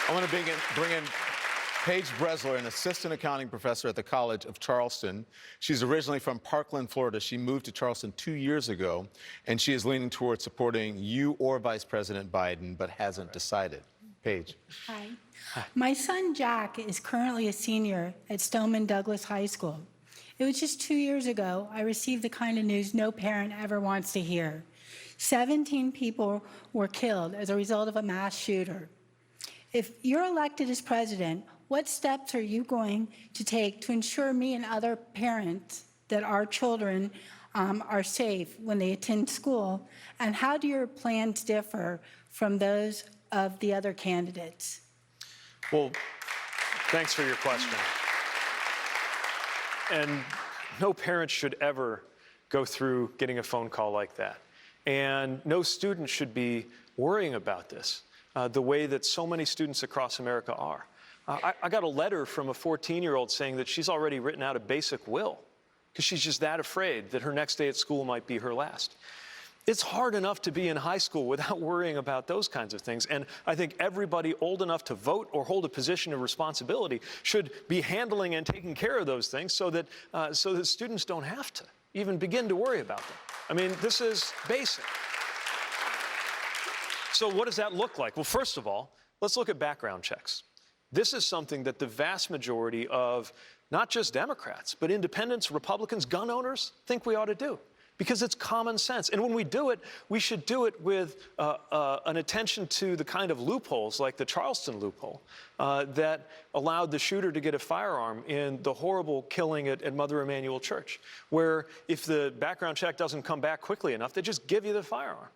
I want to bring in Paige Bressler, an assistant accounting professor at the College of Charleston. She's originally from Parkland, Florida. She moved to Charleston 2 years ago, and she is leaning towards supporting you or Vice President Biden, but hasn't decided. Paige. Hi. My son Jack is currently a senior at Stoneman Douglas High School. It was just 2 years ago I received the kind of news no parent ever wants to hear. 17 people were killed as a result of a mass shooter. If you're elected as president, what steps are you going to take to ensure me and other parents that our children are safe when they attend school? And how do your plans differ from those of the other candidates? Well, thanks for your question. And no parent should ever go through getting a phone call like that. And no student should be worrying about this the way that so many students across America are. I got a letter from a 14-year-old saying that she's already written out a basic will because she's just that afraid that her next day at school might be her last. It's hard enough to be in high school without worrying about those kinds of things. And I think everybody old enough to vote or hold a position of responsibility should be handling and taking care of those things so that students don't have to even begin to worry about them. I mean, this is basic. So what does that look like? Well, first of all, let's look at background checks. This is something that the vast majority of not just Democrats, but independents, Republicans, gun owners think we ought to do because it's common sense. And when we do it, we should do it with an attention to the kind of loopholes like the Charleston loophole that allowed the shooter to get a firearm in the horrible killing at Mother Emanuel Church, where if the background check doesn't come back quickly enough, they just give you the firearm.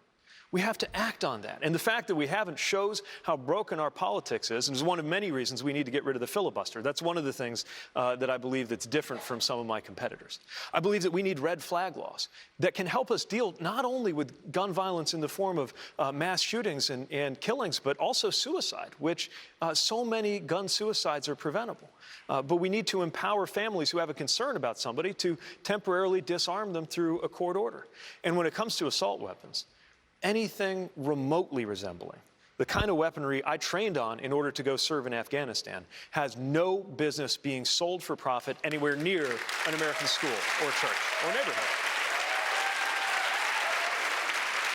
We have to act on that. And the fact that we haven't shows how broken our politics is, and is one of many reasons we need to get rid of the filibuster. That's one of the things that I believe that's different from some of my competitors. I believe that we need red flag laws that can help us deal not only with gun violence in the form of mass shootings and killings, but also suicide, which so many gun suicides are preventable. But we need to empower families who have a concern about somebody to temporarily disarm them through a court order. And when it comes to assault weapons, anything remotely resembling the kind of weaponry I trained on in order to go serve in Afghanistan has no business being sold for profit anywhere near an American school or church or neighborhood.